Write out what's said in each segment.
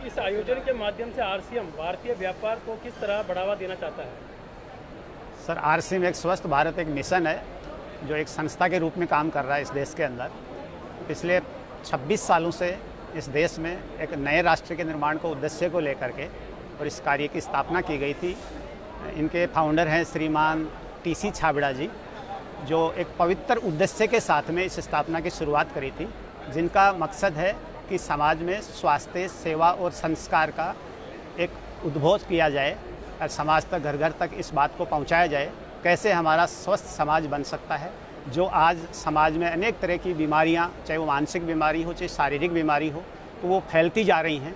इस आयोजन के माध्यम से आरसीएम भारतीय व्यापार को किस तरह बढ़ावा देना चाहता है? सर, आरसीएम एक स्वस्थ भारत एक मिशन है जो एक संस्था के रूप में काम कर रहा है इस देश के अंदर। पिछले 26 सालों से इस देश में एक नए राष्ट्र के निर्माण को उद्देश्य को लेकर के और इस कार्य की स्थापना की गई थी। इनके फाउंडर हैं श्रीमान टीसी छाबड़ा जी, जो एक पवित्र उद्देश्य के साथ में इस स्थापना की शुरुआत करी थी, जिनका मकसद है कि समाज में स्वास्थ्य सेवा और संस्कार का एक उद्बोध किया जाए और समाज तक घर घर तक इस बात को पहुंचाया जाए कैसे हमारा स्वस्थ समाज बन सकता है। जो आज समाज में अनेक तरह की बीमारियां, चाहे वो मानसिक बीमारी हो चाहे शारीरिक बीमारी हो, तो वो फैलती जा रही हैं।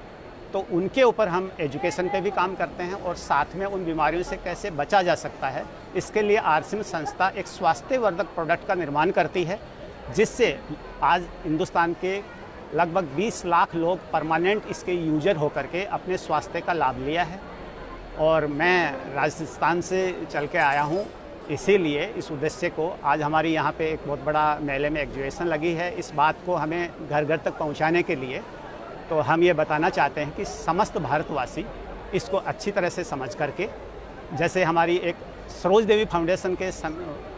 तो उनके ऊपर हम एजुकेशन पे भी काम करते हैं और साथ में उन बीमारियों से कैसे बचा जा सकता है, इसके लिए आरसीएम संस्था एक स्वास्थ्यवर्धक प्रोडक्ट का निर्माण करती है, जिससे आज हिंदुस्तान के लगभग 20 लाख लोग परमानेंट इसके यूजर होकर के अपने स्वास्थ्य का लाभ लिया है। और मैं राजस्थान से चल के आया हूँ, इसीलिए इस उद्देश्य को आज हमारी यहाँ पे एक बहुत बड़ा मेले में एग्जीबिशन लगी है। इस बात को हमें घर घर तक पहुँचाने के लिए तो हम ये बताना चाहते हैं कि समस्त भारतवासी इसको अच्छी तरह से समझ करके, जैसे हमारी एक सरोज देवी फाउंडेशन के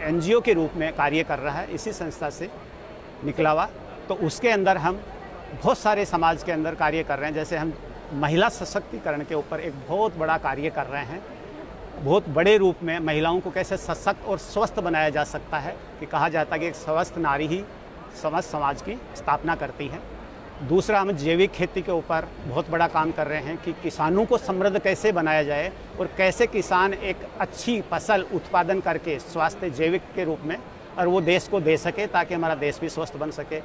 एनजीओ के रूप में कार्य कर रहा है, इसी संस्था से निकला हुआ, तो उसके अंदर हम बहुत सारे समाज के अंदर कार्य कर रहे हैं। जैसे हम महिला सशक्तिकरण के ऊपर एक बहुत बड़ा कार्य कर रहे हैं। बहुत बड़े रूप में महिलाओं को कैसे सशक्त और स्वस्थ बनाया जा सकता है, कि कहा जाता है कि एक स्वस्थ नारी ही समस्त समाज की स्थापना करती है। दूसरा, हम जैविक खेती के ऊपर बहुत बड़ा काम कर रहे हैं कि किसानों को समृद्ध कैसे बनाया जाए और कैसे किसान एक अच्छी फसल उत्पादन करके स्वास्थ्य जैविक के रूप में और वो देश को दे सके, ताकि हमारा देश भी स्वस्थ बन सके।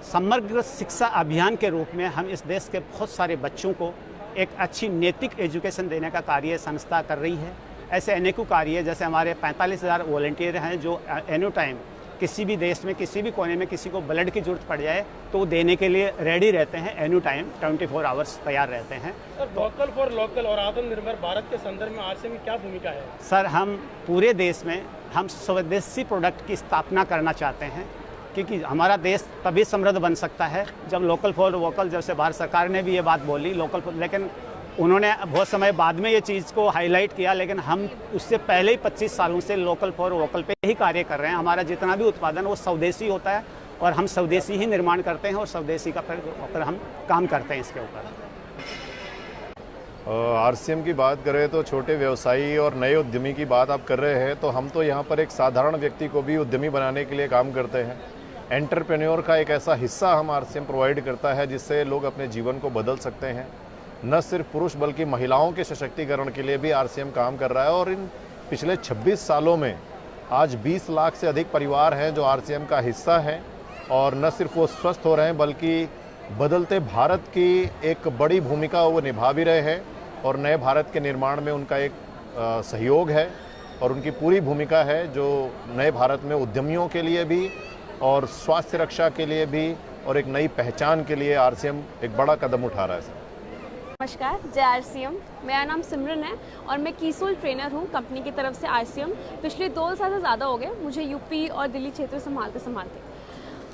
समग्र शिक्षा अभियान के रूप में हम इस देश के बहुत सारे बच्चों को एक अच्छी नैतिक एजुकेशन देने का कार्य संस्था कर रही है। ऐसे अनेकों कार्य, जैसे हमारे 45,000 वॉलंटियर हैं जो एनी टाइम किसी भी देश में किसी भी कोने में किसी को ब्लड की जरूरत पड़ जाए तो वो देने के लिए रेडी रहते हैं, एनी टाइम 24 आवर्स तैयार रहते हैं। सर, वोकल फॉर लोकल और आत्मनिर्भर भारत के संदर्भ में आरसीएम की क्या भूमिका है? सर, हम पूरे देश में हम स्वदेशी प्रोडक्ट की स्थापना करना चाहते हैं, क्योंकि हमारा देश तभी समृद्ध बन सकता है जब लोकल फॉर वोकल, जैसे भारत सरकार ने भी ये बात बोली लोकल फॉर, लेकिन उन्होंने बहुत समय बाद में ये चीज़ को हाईलाइट किया, लेकिन हम उससे पहले ही 25 सालों से लोकल फॉर वोकल पे ही कार्य कर रहे हैं। हमारा जितना भी उत्पादन वो स्वदेशी होता है और हम स्वदेशी ही निर्माण करते हैं और स्वदेशी का फिर हम काम करते हैं इसके ऊपर। आरसीएम की बात करें तो छोटे व्यवसायी और नए उद्यमी की बात आप कर रहे हैं, तो हम तो यहाँ पर एक साधारण व्यक्ति को भी उद्यमी बनाने के लिए काम करते हैं। एंटरप्रेन्योर का एक ऐसा हिस्सा हम आरसीएम प्रोवाइड करता है जिससे लोग अपने जीवन को बदल सकते हैं। न सिर्फ पुरुष बल्कि महिलाओं के सशक्तिकरण के लिए भी आरसीएम काम कर रहा है और इन पिछले 26 सालों में आज 20 लाख से अधिक परिवार हैं जो आरसीएम का हिस्सा हैं, और न सिर्फ वो स्वस्थ हो रहे हैं बल्कि बदलते भारत की एक बड़ी भूमिका वो निभा भी रहे हैं और नए भारत के निर्माण में उनका एक सहयोग है और उनकी पूरी भूमिका है, जो नए भारत में उद्यमियों के लिए भी और स्वास्थ्य रक्षा के लिए भी और एक नई पहचान के लिए आरसीएम एक बड़ा कदम उठा रहा है। सर, नमस्कार, जय आरसीएम। मेरा नाम सिमरन है और मैं कीसोल ट्रेनर हूँ कंपनी की तरफ से आरसीएम। पिछले 2 साल से ज़्यादा हो गए मुझे यूपी और दिल्ली क्षेत्र संभालते।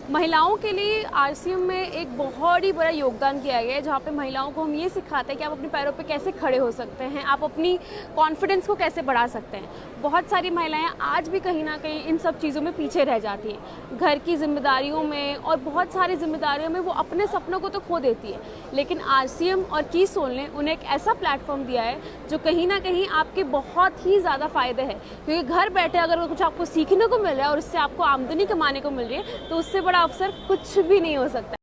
महिलाओं के लिए आरसीएम में एक बहुत ही बड़ा योगदान किया गया है, जहाँ पे महिलाओं को हम ये सिखाते हैं कि आप अपने पैरों पे कैसे खड़े हो सकते हैं, आप अपनी कॉन्फिडेंस को कैसे बढ़ा सकते हैं। बहुत सारी महिलाएं आज भी कहीं ना कहीं इन सब चीज़ों में पीछे रह जाती हैं, घर की जिम्मेदारियों में और बहुत सारी जिम्मेदारियों में वो अपने सपनों को तो खो देती है। लेकिन आरसीएम और कीसोल ने उन्हें एक ऐसा प्लेटफॉर्म दिया है जो कहीं ना कहीं आपके बहुत ही ज़्यादा फ़ायदे है, क्योंकि घर बैठे अगर कुछ आपको सीखने को मिल रहा है और उससे आपको आमदनी कमाने को मिल रही है तो उससे बड़ा अवसर कुछ भी नहीं हो सकता।